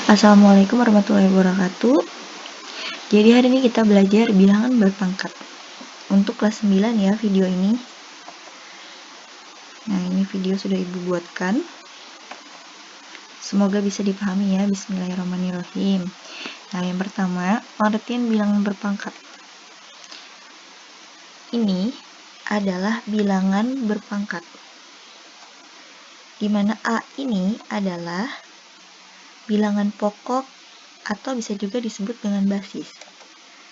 Assalamualaikum warahmatullahi wabarakatuh. Jadi hari ini kita belajar bilangan berpangkat. Untuk kelas 9 ya video ini. Nah, ini video sudah Ibu buatkan. Semoga bisa dipahami ya. Bismillahirrahmanirrahim. Nah, yang pertama, pengertian bilangan berpangkat. Ini adalah bilangan berpangkat. Di mana A ini adalah bilangan pokok atau bisa juga disebut dengan basis.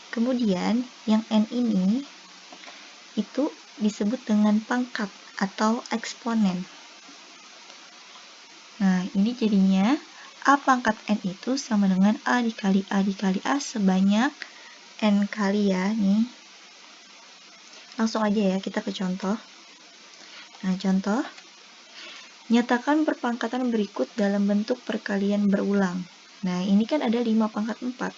Kemudian yang N ini itu disebut dengan pangkat atau eksponen. Nah, ini jadinya A pangkat N itu sama dengan A dikali A dikali A sebanyak N kali ya. Nih. Langsung aja ya kita ke contoh. Nah, contoh. Nyatakan perpangkatan berikut dalam bentuk perkalian berulang. Nah, ini kan ada 5 pangkat 4.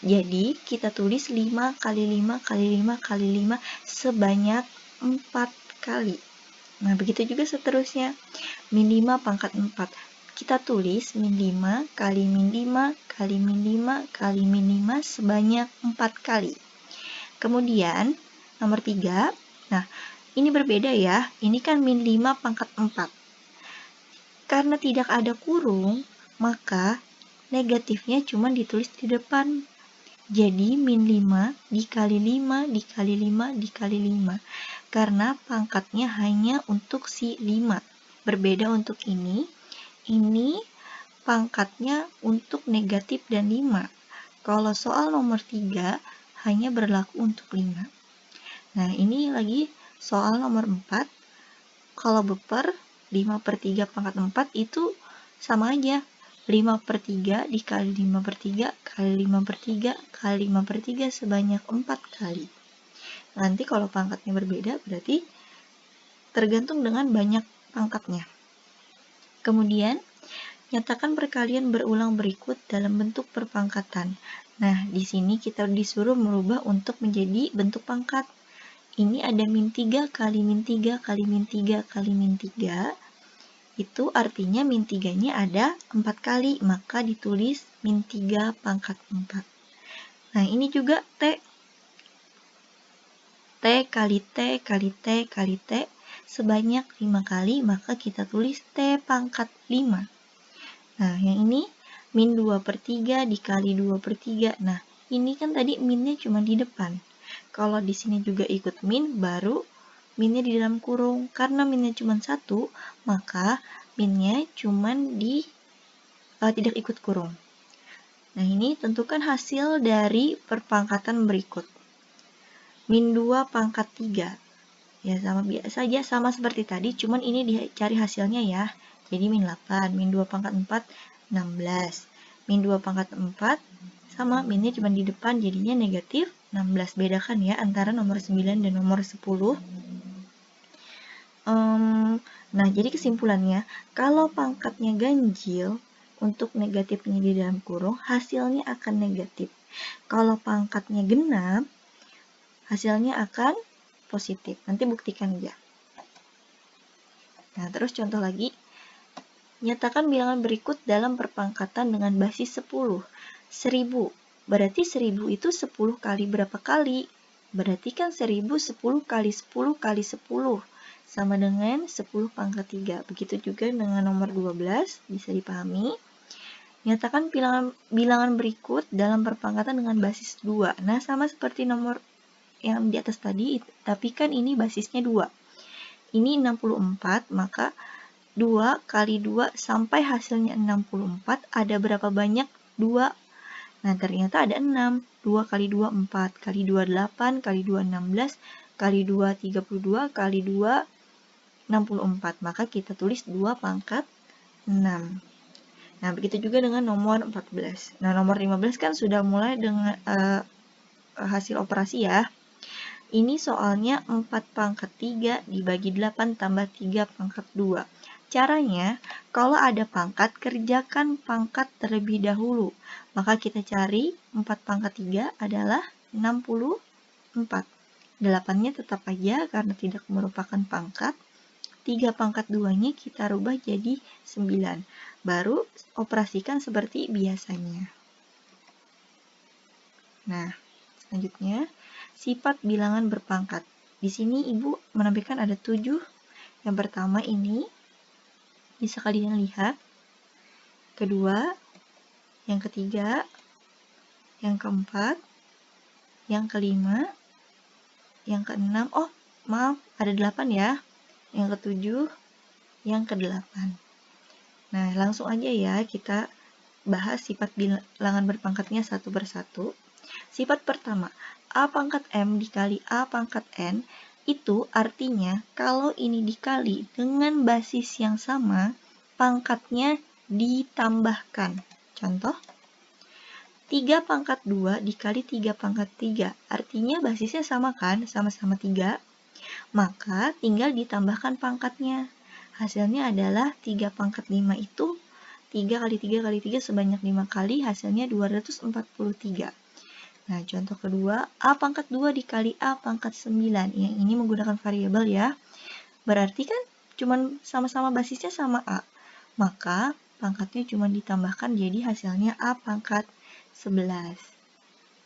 Jadi, kita tulis 5 kali 5 kali 5 kali 5 sebanyak 4 kali. Nah, begitu juga seterusnya. Min 5 pangkat 4. Kita tulis min 5 kali min 5 kali min 5 kali min 5 sebanyak 4 kali. Kemudian, nomor 3. Nah, ini berbeda ya. Ini kan min 5 pangkat 4. Karena tidak ada kurung, maka negatifnya cuma ditulis di depan. Jadi, min 5 dikali 5 dikali 5 dikali 5. Karena pangkatnya hanya untuk si 5. Berbeda untuk ini pangkatnya untuk negatif dan 5. Kalau soal nomor 3, hanya berlaku untuk 5. Nah, ini lagi soal nomor 4. Kalau beper, 5/3 pangkat 4 itu sama aja. 5/3 dikali 5/3 kali 5/3 kali 5/3 sebanyak 4 kali. Nanti kalau pangkatnya berbeda berarti tergantung dengan banyak pangkatnya. Kemudian, nyatakan perkalian berulang berikut dalam bentuk perpangkatan. Nah, di sini kita disuruh merubah untuk menjadi bentuk pangkat. Ini ada min 3 kali min 3 kali min 3 kali min 3. Itu artinya min 3-nya ada 4 kali, maka ditulis min 3 pangkat 4. Nah, ini juga T. T kali T kali T kali T sebanyak 5 kali, maka kita tulis T pangkat 5. Nah, yang ini min 2/3 dikali 2/3. Nah, ini kan tadi minnya cuma di depan. Kalau di sini juga ikut min, baru minnya di dalam kurung. Karena minnya cuma 1, maka minnya cuma tidak ikut kurung. Nah, ini tentukan hasil dari perpangkatan berikut. Min 2 pangkat 3. Ya, sama biasa aja, sama seperti tadi, cuman ini dicari hasilnya ya. Jadi min 8, min 2 pangkat 4, 16. Min 2 pangkat 4, sama, minnya cuma di depan, jadinya negatif 16. Bedakan ya antara nomor 9 dan nomor 10. Nah, jadi kesimpulannya, kalau pangkatnya ganjil, untuk negatifnya di dalam kurung, hasilnya akan negatif. Kalau pangkatnya genap, hasilnya akan positif. Nanti buktikan aja. Nah, terus contoh lagi. Nyatakan bilangan berikut dalam perpangkatan dengan basis 10. 1000. Berarti 1000 itu 10 kali berapa kali? Berarti kan 1000 10 kali 10 kali 10. Sama dengan 10 pangkat 3. Begitu juga dengan nomor 12, bisa dipahami. Nyatakan bilangan berikut dalam perpangkatan dengan basis 2. Nah, sama seperti nomor yang di atas tadi, tapi kan ini basisnya 2. Ini 64, maka 2 kali 2 sampai hasilnya 64, ada berapa banyak? 2. Nah, ternyata ada 6. 2 kali 2, 4. Kali 2, 8. Kali 2, 16. Kali 2, 32. Kali 2, 64. Maka kita tulis 2 pangkat 6. Nah, begitu juga dengan nomor 14. Nah, nomor 15 kan sudah mulai dengan hasil operasi ya. Ini soalnya 4 pangkat 3 dibagi 8 tambah 3 pangkat 2. Caranya, kalau ada pangkat, kerjakan pangkat terlebih dahulu. Maka kita cari 4 pangkat 3 adalah 64. 8-nya tetap aja karena tidak merupakan pangkat. 3 pangkat 2-nya kita rubah jadi 9. Baru operasikan seperti biasanya. Nah, selanjutnya, sifat bilangan berpangkat. Di sini Ibu menampilkan ada 7. Yang pertama ini, bisa kalian lihat. Kedua, yang ketiga, yang keempat, yang kelima, yang keenam, oh maaf, ada 8 ya. Yang ketujuh, yang ke-8. Nah, langsung aja ya kita bahas sifat bilangan berpangkatnya satu persatu. Sifat pertama, A pangkat M dikali A pangkat N, itu artinya kalau ini dikali dengan basis yang sama, pangkatnya ditambahkan. Contoh, 3 pangkat 2 dikali 3 pangkat 3, artinya basisnya sama kan, sama-sama 3, maka tinggal ditambahkan pangkatnya. Hasilnya adalah 3 pangkat 5 itu 3 kali 3 kali 3 sebanyak 5 kali, hasilnya 243. Nah, contoh kedua, A pangkat 2 dikali A pangkat 9. Yang ini menggunakan variabel ya. Berarti kan cuman sama-sama basisnya sama A. Maka pangkatnya cuma ditambahkan jadi hasilnya A pangkat 11.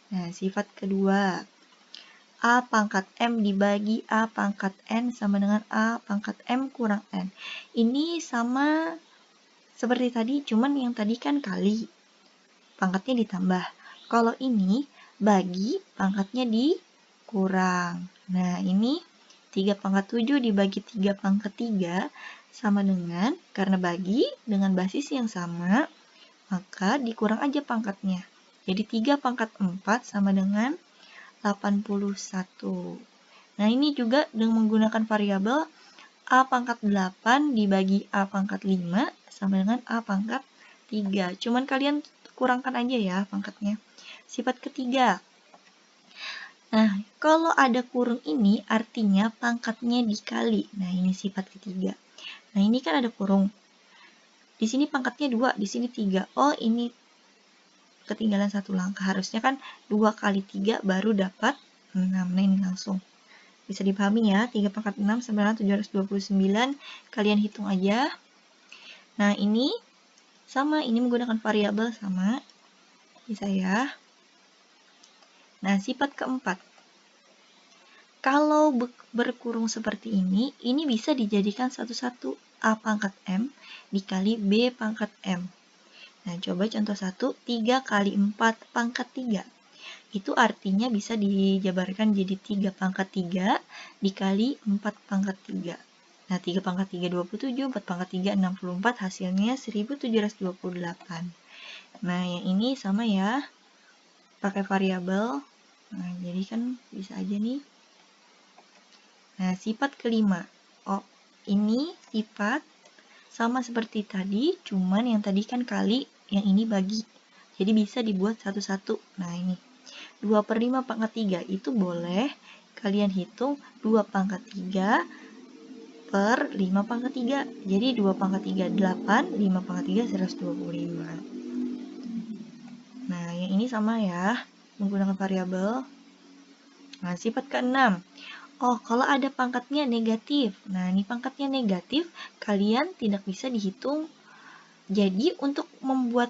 Nah, sifat kedua, A pangkat M dibagi A pangkat N sama dengan A pangkat M kurang N. Ini sama seperti tadi, cuman yang tadi kan kali, pangkatnya ditambah. Kalau ini bagi, pangkatnya dikurang. Nah, ini 3 pangkat 7 dibagi 3 pangkat 3 sama dengan, karena bagi dengan basis yang sama, maka dikurang aja pangkatnya. Jadi 3 pangkat 4 sama dengan 81. Nah, ini juga dengan menggunakan variabel A pangkat 8 dibagi A pangkat 5 sama dengan A pangkat 3. Cuman kalian kurangkan aja ya pangkatnya. Sifat ketiga. Nah, kalau ada kurung ini artinya pangkatnya dikali. Nah, ini sifat ketiga. Nah, ini kan ada kurung. Di sini pangkatnya 2, di sini 3. Oh, ini ketinggalan satu langkah. Harusnya kan 2 kali 3 baru dapat 6. Nah, ini langsung. Bisa dipahami ya, 3 pangkat 6 sama dengan 729. Kalian hitung aja. Nah, ini sama, ini menggunakan variabel sama. Bisa ya. Nah, sifat keempat. Kalau berkurung seperti ini bisa dijadikan satu-satu. A pangkat M dikali B pangkat M. Nah, coba contoh 1, 3 kali 4 pangkat 3. Itu artinya bisa dijabarkan jadi 3 pangkat 3 dikali 4 pangkat 3. Nah, 3 pangkat 3 27, 4 pangkat 3 64, hasilnya 1728. Nah, yang ini sama ya, pakai variabel. Nah, jadi kan bisa aja nih. Nah, sifat kelima. Oh, ini sifat sama seperti tadi, cuman yang tadi kan kali, yang ini bagi. Jadi bisa dibuat satu-satu. Nah, ini 2/5 pangkat 3 itu boleh kalian hitung 2 pangkat 3 per 5 pangkat 3. Jadi 2 pangkat 3 8, 5 pangkat 3 125. Nah, yang ini sama ya, menggunakan variabel. Nah, sifat ke-6. Oh, kalau ada pangkatnya negatif. Nah, ini pangkatnya negatif, kalian tidak bisa dihitung. Jadi, untuk membuat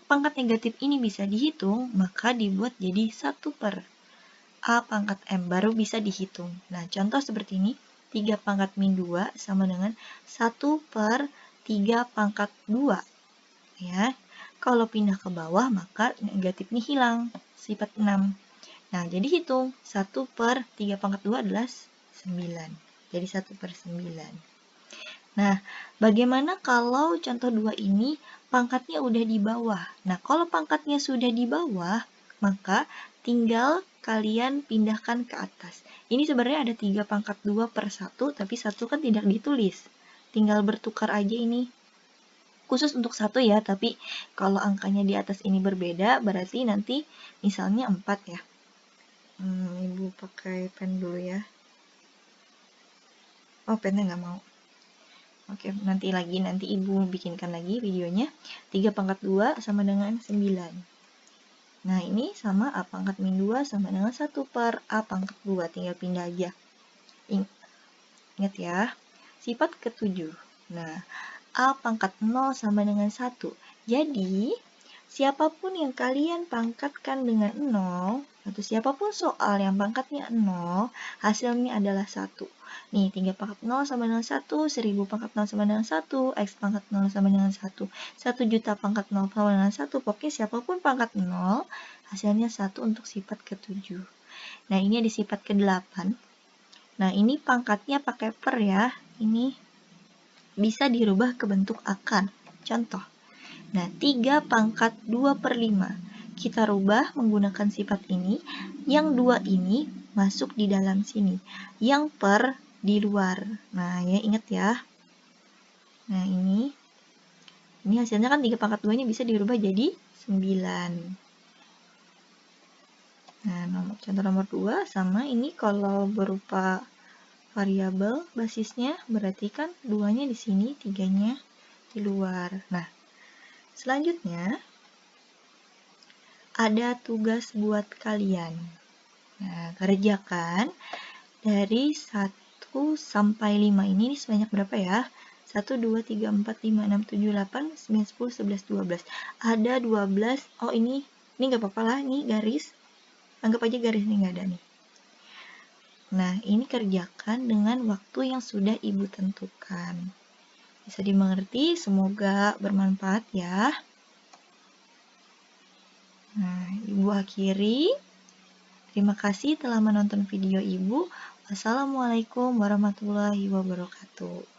pangkat negatif ini bisa dihitung, maka dibuat jadi 1 per A pangkat M, baru bisa dihitung. Nah, contoh seperti ini, 3 pangkat min 2 sama dengan 1 per 3 pangkat 2. Ya, kalau pindah ke bawah, maka negatif ini hilang, sifat 6. Nah, jadi hitung 1 per 3 pangkat 2 adalah 9. Jadi 1 per 9. Nah, bagaimana kalau contoh 2 ini pangkatnya udah di bawah? Nah, kalau pangkatnya sudah di bawah, maka tinggal kalian pindahkan ke atas. Ini sebenarnya ada 3 pangkat 2 per 1, tapi 1 kan tidak ditulis. Tinggal bertukar aja ini. Khusus untuk 1 ya, tapi kalau angkanya di atas ini berbeda, berarti nanti misalnya 4 ya. Ibu pakai pen dulu ya. Oh, pennya nggak mau. Oke, nanti Ibu bikinkan lagi videonya. 3 pangkat 2 sama dengan 9. Nah, ini sama A pangkat min 2 sama dengan 1 per A pangkat 2. Tinggal pindah aja. Ingat ya. sifat ke-7. Nah, A pangkat 0 sama dengan 1. Jadi, siapapun yang kalian pangkatkan dengan 0, atau siapapun soal yang pangkatnya 0, hasilnya adalah 1. Nih, 3 pangkat 0 sama dengan 1, 1000 pangkat 0 sama dengan 1, X pangkat 0 sama dengan 1, 1 juta pangkat 0 sama dengan 1, pokoknya siapapun pangkat 0, hasilnya 1 untuk sifat ke-7. Nah, ini ada sifat ke-8. Nah, ini pangkatnya pakai per ya, ini bisa dirubah ke bentuk akar. Contoh, nah 3 pangkat 2/5. Kita rubah menggunakan sifat ini. Yang 2 ini masuk di dalam sini. Yang per di luar. Nah, ya ingat ya. Nah, ini hasilnya kan 3 pangkat 2 ini bisa dirubah jadi 9. Nah, contoh nomor 2 sama ini kalau berupa variabel basisnya berarti kan 2-nya di sini, 3-nya di luar. Nah, selanjutnya ada tugas buat kalian. Nah, kerjakan dari 1 sampai 5 ini sebanyak berapa ya? 1, 2, 3, 4, 5, 6, 7, 8, 9, 10, 11, 12. Ada 12. Oh, ini nggak apa-apa lah, ini garis. Anggap aja garis ini nggak ada nih. Nah, ini kerjakan dengan waktu yang sudah Ibu tentukan. Bisa dimengerti, semoga bermanfaat ya. Nah, Ibu akhiri. Terima kasih telah menonton video Ibu. Wassalamualaikum warahmatullahi wabarakatuh.